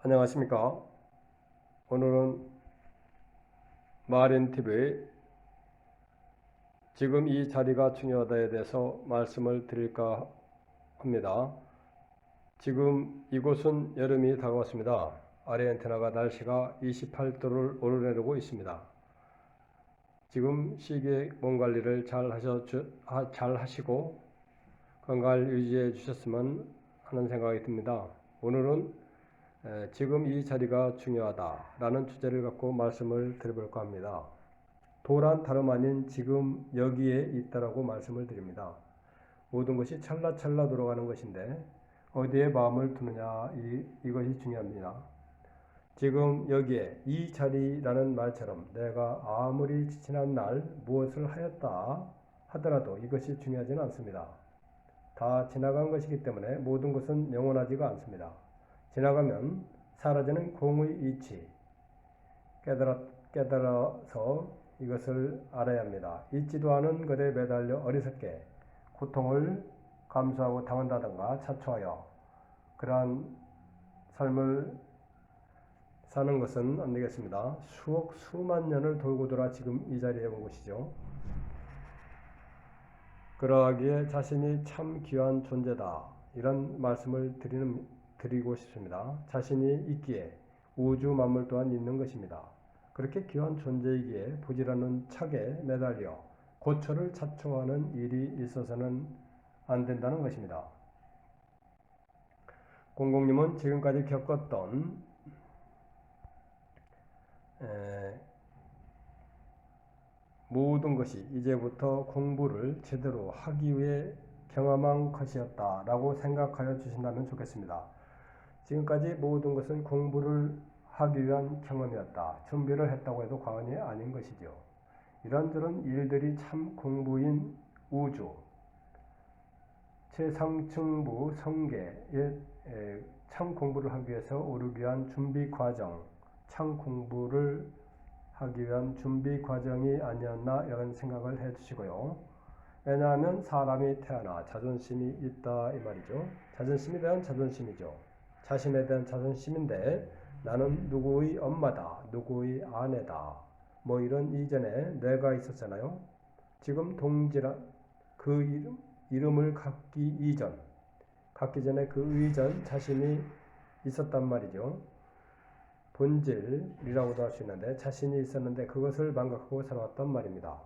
안녕하십니까. 오늘은 마린TV 지금 이 자리가 중요하다에 대해서 말씀을 드릴까 합니다. 지금 이곳은 여름이 다가왔습니다. 아르헨티나가 날씨가 28도를 오르내리고 있습니다. 지금 시기의 몸 관리를 잘 하시고 건강을 유지해 주셨으면 하는 생각이 듭니다. 오늘은 지금 이 자리가 중요하다라는 주제를 갖고 말씀을 드려볼까 합니다. 도란 다름 아닌 지금 여기에 있다라고 말씀을 드립니다. 모든 것이 찰나찰나 돌아가는 것인데 어디에 마음을 두느냐 이것이 중요합니다. 지금 여기에 이 자리라는 말처럼 내가 아무리 지난 날 무엇을 하였다 하더라도 이것이 중요하지는 않습니다. 다 지나간 것이기 때문에 모든 것은 영원하지가 않습니다. 지나가면 사라지는 공의 이치 깨달아서 이것을 알아야 합니다. 잊지도 않은 것에 매달려 어리석게 고통을 감수하고 당한다든가 자초하여 그러한 삶을 사는 것은 안 되겠습니다. 수만 년을 돌고 돌아 지금 이 자리에 온 것이죠. 그러하기에 자신이 참 귀한 존재다 이런 말씀을 드리고 싶습니다. 자신이 있기에 우주 만물 또한 있는 것입니다. 그렇게 귀한 존재이기에 부지런한 착에 매달려 고초를 자초하는 일이 있어서는 안 된다는 것입니다. 공공님은 지금까지 겪었던 모든 것이 이제부터 공부를 제대로 하기 위해 경험한 것이었다라고 생각하여 주신다면 좋겠습니다. 지금까지 모든 것은 공부를 하기 위한 경험이었다. 준비를 했다고 해도 과언이 아닌 것이죠. 이런저런 일들이 참 공부인 우주, 최상층부 성계에 참 공부를 하기 위해서 오르기 위한 준비 과정, 참 공부를 하기 위한 준비 과정이 아니었나 이런 생각을 해 주시고요. 왜냐하면 사람이 태어나 자존심이 있다 이 말이죠. 자존심에 대한 자존심이죠. 자신에 대한 자존심인데 나는 누구의 엄마다, 누구의 아내다, 뭐 이런 이전에 내가 있었잖아요. 지금 동지라 그 이름을 갖기 전에 그 이전 자신이 있었단 말이죠. 본질이라고도 할 수 있는데 자신이 있었는데 그것을 망각하고 살아왔단 말입니다.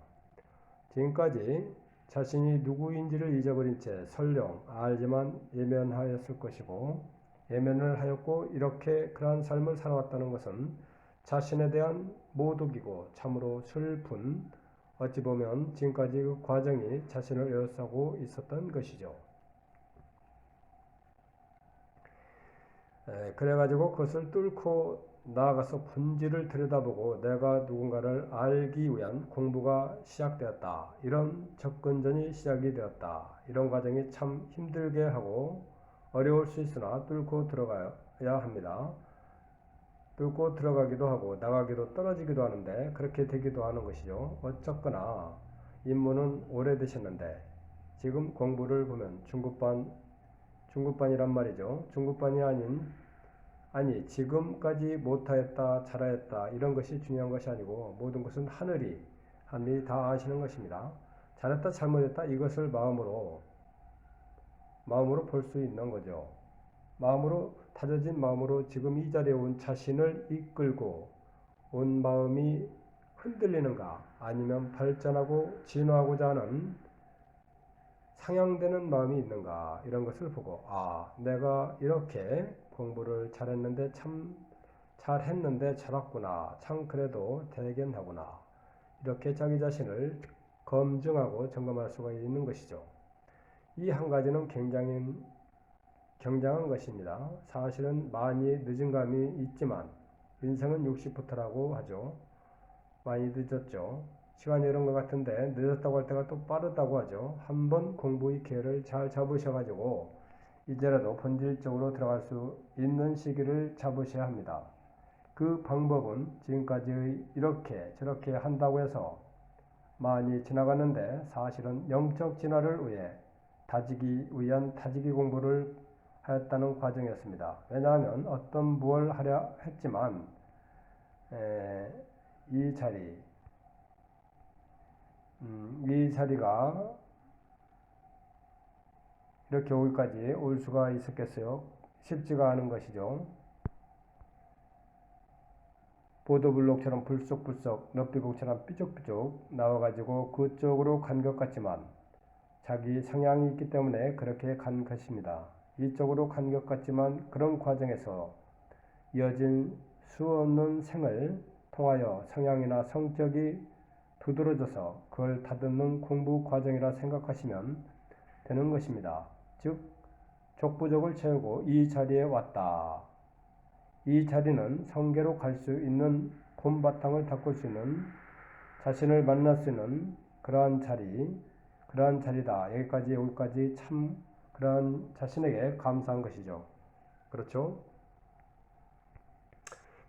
지금까지 자신이 누구인지를 잊어버린 채 설령 알지만 예면하였을 것이고 예면을 하였고 이렇게 그러한 삶을 살아왔다는 것은 자신에 대한 모독이고 참으로 슬픈 어찌 보면 지금까지 그 과정이 자신을 에워싸고 있었던 것이죠. 그래가지고 그것을 뚫고 나아가서 본질을 들여다보고 내가 누군가를 알기 위한 공부가 시작되었다. 이런 접근전이 시작이 되었다. 이런 과정이 참 힘들게 하고 어려울 수 있으나 뚫고 들어가야 합니다. 뚫고 들어가기도 하고 나가기도 떨어지기도 하는데 그렇게 되기도 하는 것이죠. 어쨌거나 입문은 오래되셨는데 지금 공부를 보면 중급반이란 말이죠. 중급반이 아니 지금까지 못하였다 잘하였다 이런 것이 중요한 것이 아니고 모든 것은 하늘이 다 아시는 것입니다. 잘했다 잘못했다 이것을 마음으로 볼 수 있는 거죠. 다져진 마음으로 지금 이 자리에 온 자신을 이끌고 온 마음이 흔들리는가 아니면 발전하고 진화하고자 하는 상향되는 마음이 있는가 이런 것을 보고 내가 이렇게 공부를 잘했는데 잘했구나 참 그래도 대견하구나 이렇게 자기 자신을 검증하고 점검할 수가 있는 것이죠. 이 한 가지는 굉장히 경장한 것입니다. 사실은 많이 늦은 감이 있지만 인생은 60부터라고 하죠. 많이 늦었죠. 시간이 이런 것 같은데 늦었다고 할 때가 또 빠르다고 하죠. 한번 공부의 기회를 잘 잡으셔가지고 이제라도 본질적으로 들어갈 수 있는 시기를 잡으셔야 합니다. 그 방법은 지금까지 이렇게 저렇게 한다고 해서 많이 지나갔는데 사실은 영적 진화를 위해 다지기 공부를 하였다는 과정이었습니다. 왜냐하면 어떤 무엇을 하려 했지만 이 자리가 이렇게 오기까지 올 수가 있었겠어요? 쉽지가 않은 것이죠. 보도블록처럼 불쑥불쑥 넙비곡처럼 삐죽삐죽 나와가지고 그쪽으로 간 것 같지만 자기 성향이 있기 때문에 그렇게 간 것입니다. 이쪽으로 간 것 같지만 그런 과정에서 이어진 수없는 생을 통하여 성향이나 성격이 두드러져서 그걸 다듬는 공부 과정이라 생각하시면 되는 것입니다. 즉 족부족을 채우고 이 자리에 왔다. 이 자리는 성계로 갈 수 있는 봄바탕을 닦을 수 있는 자신을 만날 수 있는 그러한 자리다. 여기까지 오기까지 참 그러한 자신에게 감사한 것이죠. 그렇죠?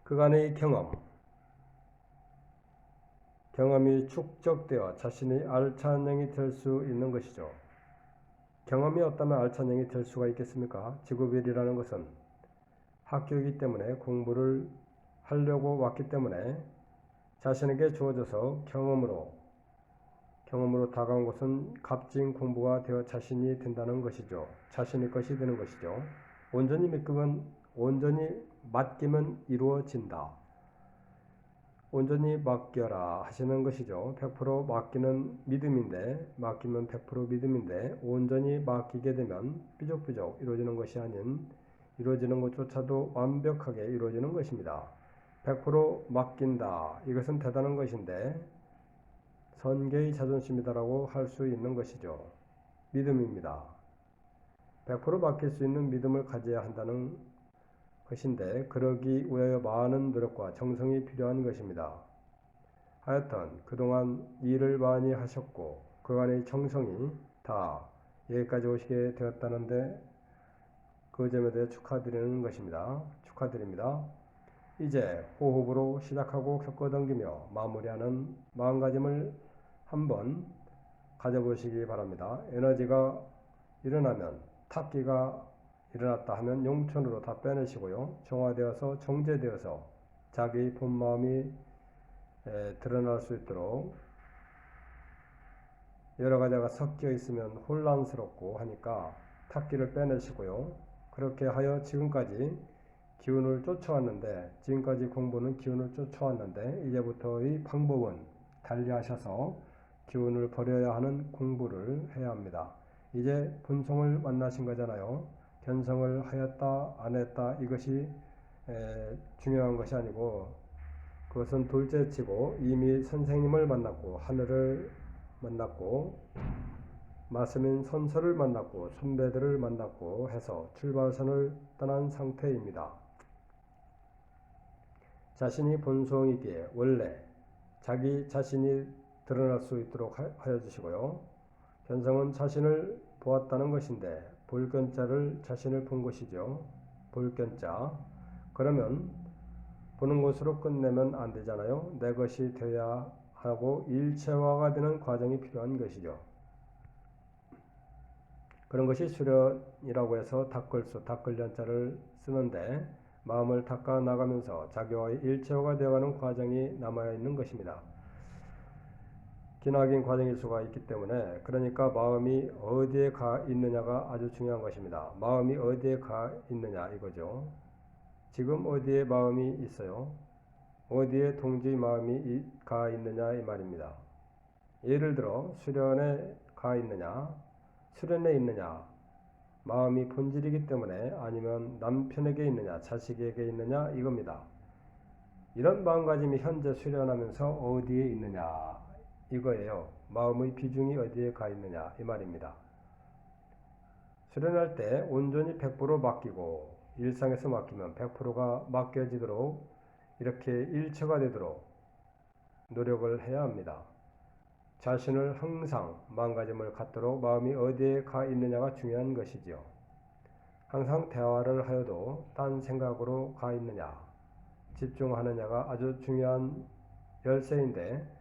그간의 경험이 축적되어 자신의 알찬 영이 될 수 있는 것이죠. 경험이 없다면 알찬 영이 될 수가 있겠습니까? 지구별이라는 것은 학교이기 때문에 공부를 하려고 왔기 때문에 자신에게 주어져서 경험으로 다가온 것은 값진 공부가 되어 자신이 된다는 것이죠. 자신의 것이 되는 것이죠. 온전히 맡기면 이루어진다. 온전히 맡겨라 하시는 것이죠. 100% 맡기는 믿음인데, 맡기면 100% 믿음인데 온전히 맡기게 되면 삐죽삐죽 이루어지는 것이 아닌 이루어지는 것조차도 완벽하게 이루어지는 것입니다. 100% 맡긴다. 이것은 대단한 것인데 선계의 자존심이다라고 할 수 있는 것이죠. 믿음입니다. 100% 맡길 수 있는 믿음을 가져야 한다는 것인데 그러기 위하여 많은 노력과 정성이 필요한 것입니다. 하여튼 그동안 일을 많이 하셨고 그간의 정성이 다 여기까지 오시게 되었다는데 그 점에 대해 축하드리는 것입니다. 축하드립니다. 이제 호흡으로 시작하고 겪어당기며 마무리하는 마음가짐을 한번 가져보시기 바랍니다. 에너지가 일어나면 탁기가 일어났다 하면 용천으로 다 빼내시고요. 정화되어서 정제되어서 자기 본마음이 드러날 수 있도록 여러 가지가 섞여 있으면 혼란스럽고 하니까 탁기를 빼내시고요. 그렇게 하여 지금까지 기운을 쫓아왔는데 지금까지 공부는 기운을 쫓아왔는데 이제부터의 방법은 달리하셔서 기운을 버려야 하는 공부를 해야 합니다. 이제 본성을 만나신 거잖아요. 견성을 하였다 안 했다 이것이 중요한 것이 아니고 그것은 둘째치고 이미 선생님을 만났고 하늘을 만났고 말씀인 선설을 만났고 선배들을 만났고 해서 출발선을 떠난 상태입니다. 자신이 본성이기에 원래 자기 자신이 드러날 수 있도록 하여 주시고요. 견성은 자신을 보았다는 것인데 볼견자를 자신을 본 것이죠. 볼견자. 그러면 보는 것으로 끝내면 안 되잖아요. 내 것이 되어야 하고 일체화가 되는 과정이 필요한 것이죠. 그런 것이 수련이라고 해서 닦을련자를 쓰는데 마음을 닦아 나가면서 자기와의 일체화가 되어가는 과정이 남아 있는 것입니다. 기나긴 과정일 수가 있기 때문에 그러니까 마음이 어디에 가 있느냐가 아주 중요한 것입니다. 마음이 어디에 가 있느냐 이거죠. 지금 어디에 마음이 있어요? 어디에 동지의 마음이 가 있느냐 이 말입니다. 예를 들어 수련에 가 있느냐, 수련에 있느냐, 마음이 본질이기 때문에 아니면 남편에게 있느냐, 자식에게 있느냐 이겁니다. 이런 마음가짐이 현재 수련하면서 어디에 있느냐 이거예요. 마음의 비중이 어디에 가 있느냐 이 말입니다. 수련할 때 온전히 100% 맡기고 일상에서 맡기면 100%가 맡겨지도록 이렇게 일처가 되도록 노력을 해야 합니다. 자신을 항상 마음가짐을 갖도록 마음이 어디에 가 있느냐가 중요한 것이지요. 항상 대화를 하여도 딴 생각으로 가 있느냐 집중하느냐가 아주 중요한 열쇠인데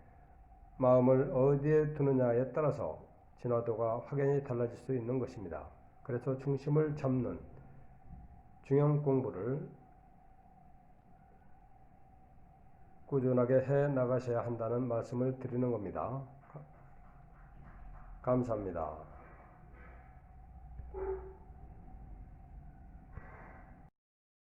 마음을 어디에 두느냐에 따라서 진화도가 확연히 달라질 수 있는 것입니다. 그래서 중심을 잡는 중요한 공부를 꾸준하게 해 나가셔야 한다는 말씀을 드리는 겁니다. 감사합니다.